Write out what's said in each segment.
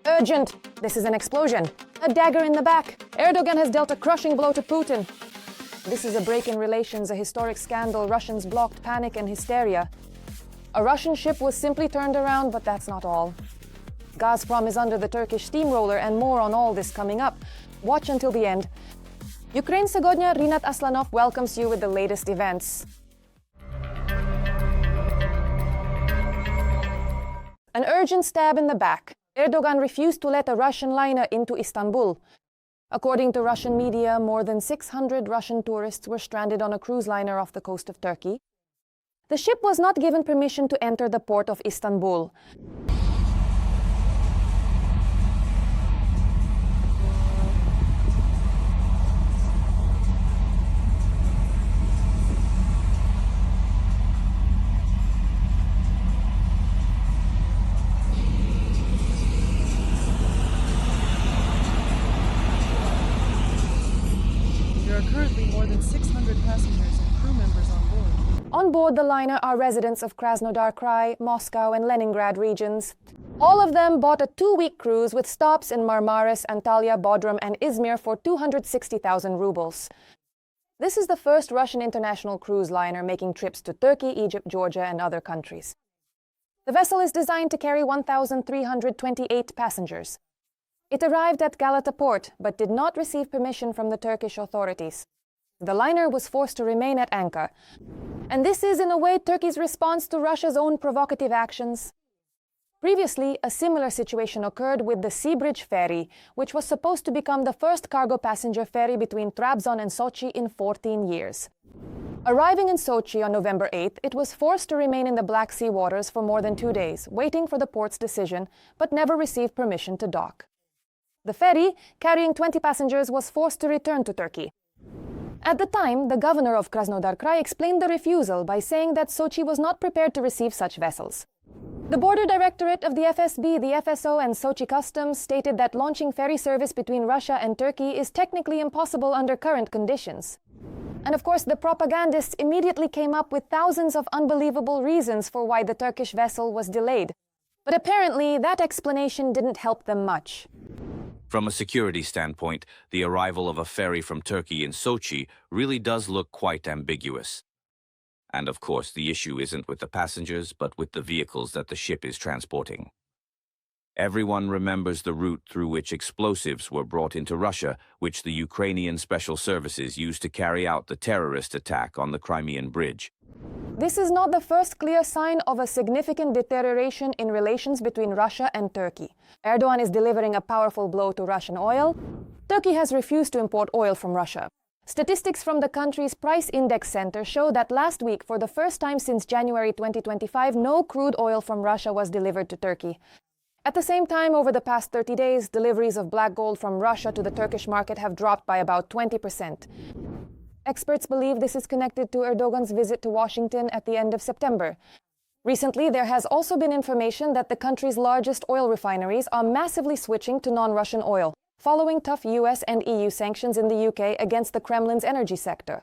Urgent! This is an explosion. A dagger in the back. Erdogan has dealt a crushing blow to Putin. This is a break in relations, a historic scandal. Russians blocked, panic and hysteria. A Russian ship was simply turned around, but that's not all. Gazprom is under the Turkish steamroller, and more on all this coming up. Watch until the end. Ukraine Сегодня, Rinat Aslanov welcomes you with the latest events. An urgent stab in the back. Erdogan refused to let a Russian liner into Istanbul. According to Russian media, more than 600 Russian tourists were stranded on a cruise liner off the coast of Turkey. The ship was not given permission to enter the port of Istanbul. There are currently more than 600 passengers and crew members on board. On board the liner are residents of Krasnodar Krai, Moscow and Leningrad regions. All of them bought a 2-week cruise with stops in Marmaris, Antalya, Bodrum and Izmir for 260,000 rubles. This is the first Russian international cruise liner making trips to Turkey, Egypt, Georgia and other countries. The vessel is designed to carry 1,328 passengers. It arrived at Galata port, but did not receive permission from the Turkish authorities. The liner was forced to remain at Ankara. And this is, in a way, Turkey's response to Russia's own provocative actions. Previously, a similar situation occurred with the Sea Bridge ferry, which was supposed to become the first cargo passenger ferry between Trabzon and Sochi in 14 years. Arriving in Sochi on November 8th, it was forced to remain in the Black Sea waters for more than 2 days, waiting for the port's decision, but never received permission to dock. The ferry, carrying 20 passengers, was forced to return to Turkey. At the time, the governor of Krasnodar Krai explained the refusal by saying that Sochi was not prepared to receive such vessels. The border directorate of the FSB, the FSO and Sochi Customs stated that launching ferry service between Russia and Turkey is technically impossible under current conditions. And of course, the propagandists immediately came up with thousands of unbelievable reasons for why the Turkish vessel was delayed. But apparently, that explanation didn't help them much. From a security standpoint, the arrival of a ferry from Turkey in Sochi really does look quite ambiguous. And of course, the issue isn't with the passengers, but with the vehicles that the ship is transporting. Everyone remembers the route through which explosives were brought into Russia, which the Ukrainian special services used to carry out the terrorist attack on the Crimean Bridge. This is not the first clear sign of a significant deterioration in relations between Russia and Turkey. Erdogan is delivering a powerful blow to Russian oil. Turkey has refused to import oil from Russia. Statistics from the country's price index center show that last week, for the first time since January 2025, no crude oil from Russia was delivered to Turkey. At the same time, over the past 30 days, deliveries of black gold from Russia to the Turkish market have dropped by about 20%. Experts believe this is connected to Erdogan's visit to Washington at the end of September. Recently, there has also been information that the country's largest oil refineries are massively switching to non-Russian oil, following tough US and EU sanctions in the UK against the Kremlin's energy sector.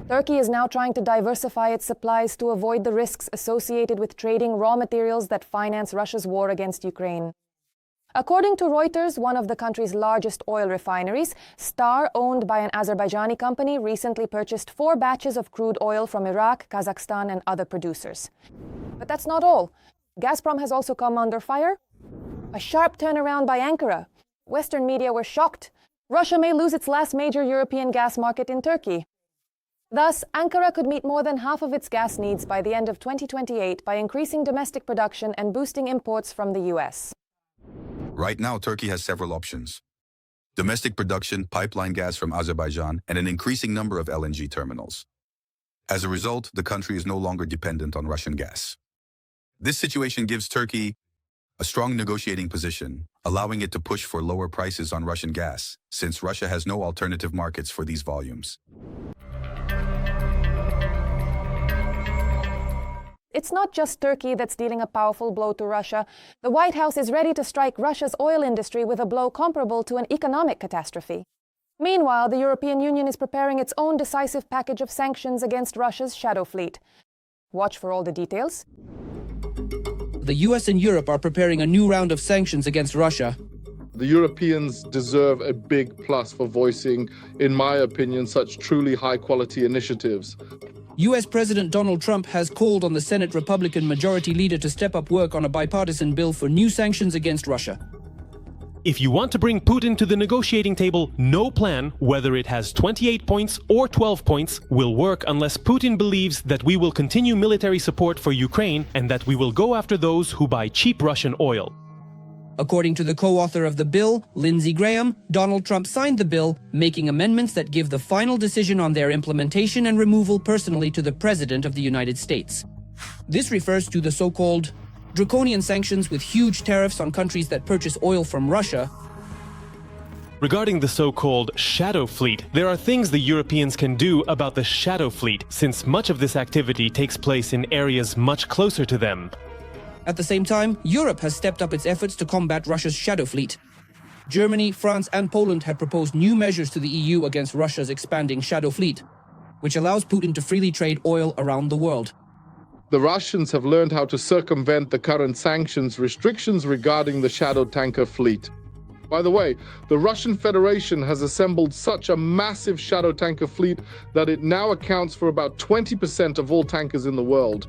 Turkey is now trying to diversify its supplies to avoid the risks associated with trading raw materials that finance Russia's war against Ukraine. According to Reuters, one of the country's largest oil refineries, Star, owned by an Azerbaijani company, recently purchased 4 batches of crude oil from Iraq, Kazakhstan and other producers. But that's not all. Gazprom has also come under fire. A sharp turnaround by Ankara. Western media were shocked. Russia may lose its last major European gas market in Turkey. Thus, Ankara could meet more than half of its gas needs by the end of 2028 by increasing domestic production and boosting imports from the US. Right now, Turkey has several options: domestic production, pipeline gas from Azerbaijan, and an increasing number of LNG terminals. As a result, the country is no longer dependent on Russian gas. This situation gives Turkey a strong negotiating position, allowing it to push for lower prices on Russian gas, since Russia has no alternative markets for these volumes. It's not just Turkey that's dealing a powerful blow to Russia. The White House is ready to strike Russia's oil industry with a blow comparable to an economic catastrophe. Meanwhile, the European Union is preparing its own decisive package of sanctions against Russia's shadow fleet. Watch for all the details. the US and Europe are preparing a new round of sanctions against Russia. The Europeans deserve a big plus for voicing, in my opinion, such truly high-quality initiatives. US President Donald Trump has called on the Senate Republican Majority Leader to step up work on a bipartisan bill for new sanctions against Russia. If you want to bring Putin to the negotiating table, no plan, whether it has 28 points or 12 points, will work unless Putin believes that we will continue military support for Ukraine and that we will go after those who buy cheap Russian oil. According to the co-author of the bill, Lindsey Graham, Donald Trump signed the bill, making amendments that give the final decision on their implementation and removal personally to the President of the United States. This refers to the so-called draconian sanctions with huge tariffs on countries that purchase oil from Russia. Regarding the so-called shadow fleet, there are things the Europeans can do about the shadow fleet, since much of this activity takes place in areas much closer to them. At the same time, Europe has stepped up its efforts to combat Russia's shadow fleet. Germany, France, and Poland have proposed new measures to the EU against Russia's expanding shadow fleet, which allows Putin to freely trade oil around the world. The Russians have learned how to circumvent the current sanctions restrictions regarding the shadow tanker fleet. By the way, the Russian Federation has assembled such a massive shadow tanker fleet that it now accounts for about 20% of all tankers in the world.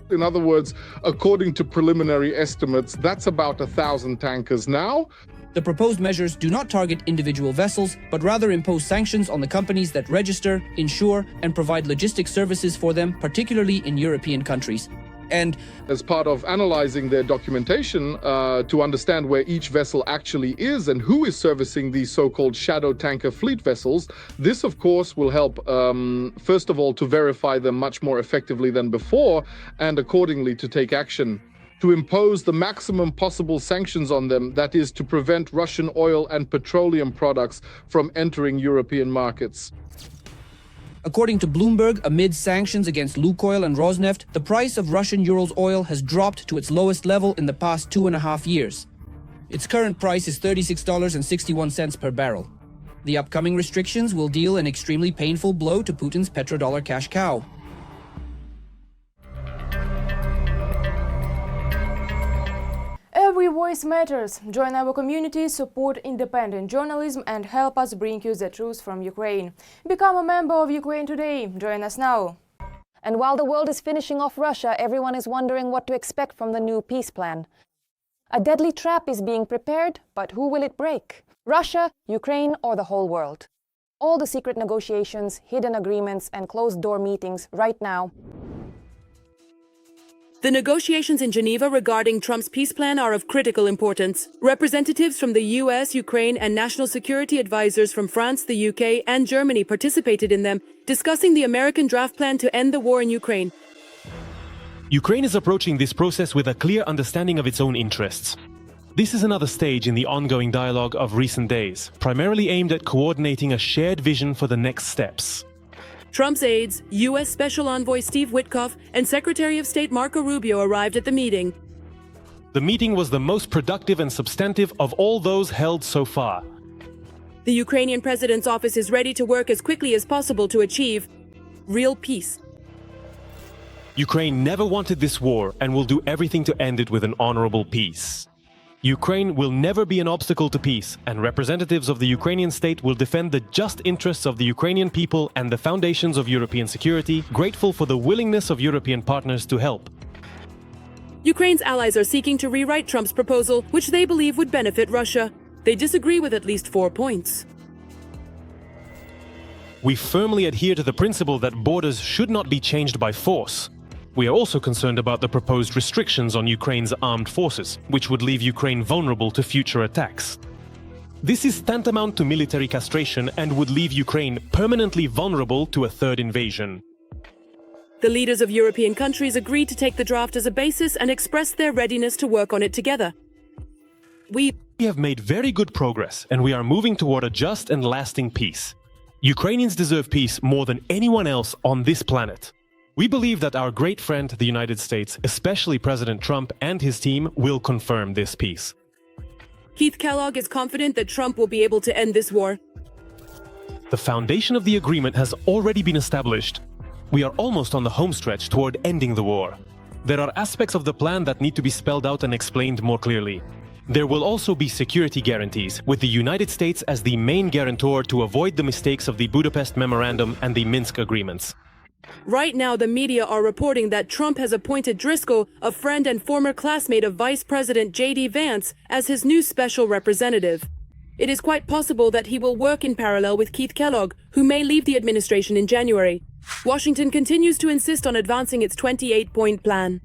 In other words, according to preliminary estimates, that's about 1,000 tankers now. The proposed measures do not target individual vessels, but rather impose sanctions on the companies that register, insure, and provide logistics services for them, particularly in European countries. And as part of analyzing their documentation to understand where each vessel actually is and who is servicing these so-called shadow tanker fleet vessels, this of course will help, first of all, to verify them much more effectively than before, and accordingly to take action to impose the maximum possible sanctions on them, that is, to prevent Russian oil and petroleum products from entering European markets. according to Bloomberg, amid sanctions against Lukoil and Rosneft, the price of Russian Urals oil has dropped to its lowest level in the past 2.5 years. Its current price is $36.61 per barrel. The upcoming restrictions will deal an extremely painful blow to Putin's petrodollar cash cow. Every voice matters. Join our community, support independent journalism, and help us bring you the truth from Ukraine. Become a member of Ukraine today. Join us now. And while the world is finishing off Russia, everyone is wondering what to expect from the new peace plan. A deadly trap is being prepared, but who will it break? Russia, Ukraine, or the whole world? All the secret negotiations, hidden agreements, and closed-door meetings right now. The negotiations in Geneva regarding Trump's peace plan are of critical importance. Representatives from the US, Ukraine, and national security advisors from France, the UK, and Germany participated in them, discussing the American draft plan to end the war in Ukraine. Ukraine is approaching this process with a clear understanding of its own interests. This is another stage in the ongoing dialogue of recent days, primarily aimed at coordinating a shared vision for the next steps. Trump's aides, U.S. Special Envoy Steve Witkoff and Secretary of State Marco Rubio arrived at the meeting. The meeting was the most productive and substantive of all those held so far. The Ukrainian president's office is ready to work as quickly as possible to achieve real peace. Ukraine never wanted this war and will do everything to end it with an honorable peace. Ukraine will never be an obstacle to peace, and representatives of the Ukrainian state will defend the just interests of the Ukrainian people and the foundations of European security, grateful for the willingness of European partners to help. Ukraine's allies are seeking to rewrite Trump's proposal, which they believe would benefit Russia. They disagree with at least 4 points. We firmly adhere to the principle that borders should not be changed by force. We are also concerned about the proposed restrictions on Ukraine's armed forces, which would leave Ukraine vulnerable to future attacks. This is tantamount to military castration and would leave Ukraine permanently vulnerable to a third invasion. The leaders of European countries agreed to take the draft as a basis and expressed their readiness to work on it together. We have made very good progress, and we are moving toward a just and lasting peace. Ukrainians deserve peace more than anyone else on this planet. We believe that our great friend, the United States, especially President Trump and his team, will confirm this peace. Keith Kellogg is confident that Trump will be able to end this war. The foundation of the agreement has already been established. We are almost on the home stretch toward ending the war. There are aspects of the plan that need to be spelled out and explained more clearly. There will also be security guarantees, with the United States as the main guarantor to avoid the mistakes of the Budapest Memorandum and the Minsk agreements. Right now, the media are reporting that Trump has appointed Driscoll, a friend and former classmate of Vice President J.D. Vance, as his new special representative. It is quite possible that he will work in parallel with Keith Kellogg, who may leave the administration in January. Washington continues to insist on advancing its 28-point plan.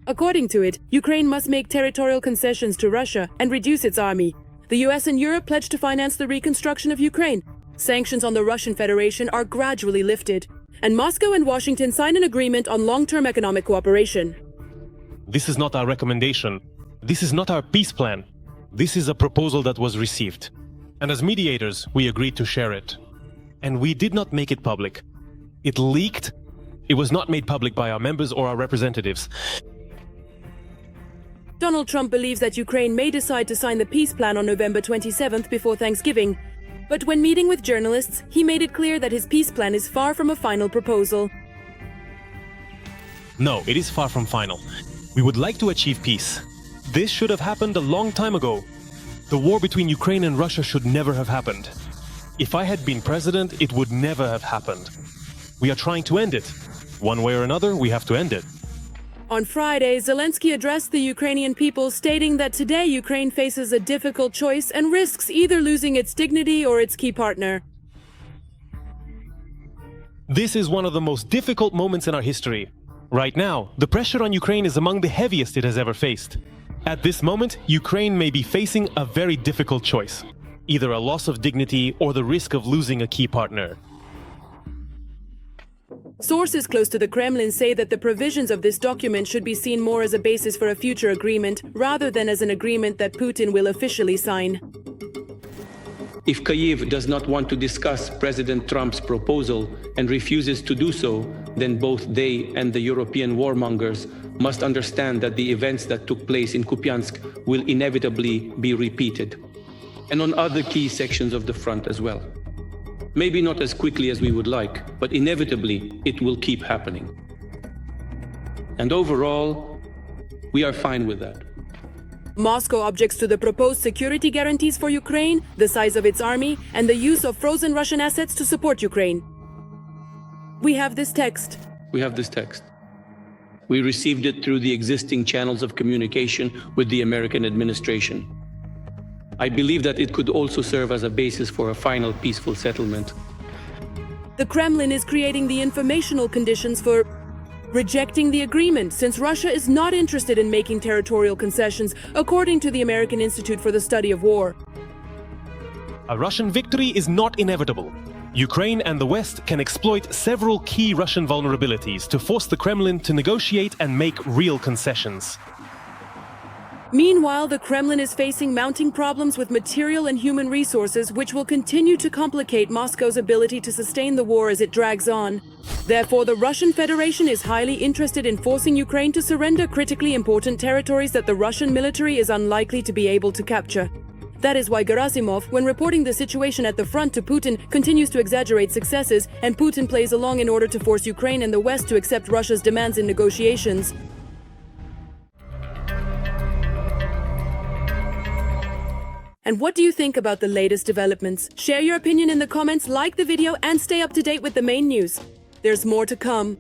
According to it, Ukraine must make territorial concessions to Russia and reduce its army. The US and Europe pledged to finance the reconstruction of Ukraine. Sanctions on the Russian Federation are gradually lifted. And Moscow and Washington sign an agreement on long-term economic cooperation. This is not our recommendation. This is not our peace plan. This is a proposal that was received. And as mediators, we agreed to share it. And we did not make it public. It leaked. It was not made public by our members or our representatives. Donald Trump believes that Ukraine may decide to sign the peace plan on November 27th before Thanksgiving. But when meeting with journalists, he made it clear that his peace plan is far from a final proposal. No, it is far from final. We would like to achieve peace. This should have happened a long time ago. The war between Ukraine and Russia should never have happened. If I had been president, it would never have happened. We are trying to end it. One way or another, we have to end it. On Friday, Zelensky addressed the Ukrainian people, stating that today Ukraine faces a difficult choice and risks either losing its dignity or its key partner. This is one of the most difficult moments in our history. Right now, the pressure on Ukraine is among the heaviest it has ever faced. At this moment, Ukraine may be facing a very difficult choice. Either a loss of dignity or the risk of losing a key partner. Sources close to the Kremlin say that the provisions of this document should be seen more as a basis for a future agreement, rather than as an agreement that Putin will officially sign. If Kyiv does not want to discuss President Trump's proposal and refuses to do so, then both they and the European warmongers must understand that the events that took place in Kupiansk will inevitably be repeated, and on other key sections of the front as well. Maybe not as quickly as we would like, but inevitably it will keep happening. And overall, we are fine with that. Moscow objects to the proposed security guarantees for Ukraine, the size of its army, and the use of frozen Russian assets to support Ukraine. We have this text. We received it through the existing channels of communication with the American administration. I believe that it could also serve as a basis for a final peaceful settlement. The Kremlin is creating the informational conditions for rejecting the agreement, since Russia is not interested in making territorial concessions, according to the American Institute for the Study of War. A Russian victory is not inevitable. Ukraine and the West can exploit several key Russian vulnerabilities to force the Kremlin to negotiate and make real concessions. Meanwhile, the Kremlin is facing mounting problems with material and human resources, which will continue to complicate Moscow's ability to sustain the war as it drags on. Therefore, the Russian Federation is highly interested in forcing Ukraine to surrender critically important territories that the Russian military is unlikely to be able to capture. That is why Gerasimov, when reporting the situation at the front to Putin, continues to exaggerate successes, and Putin plays along in order to force Ukraine and the West to accept Russia's demands in negotiations. And what do you think about the latest developments? Share your opinion in the comments, like the video, and stay up to date with the main news. There's more to come.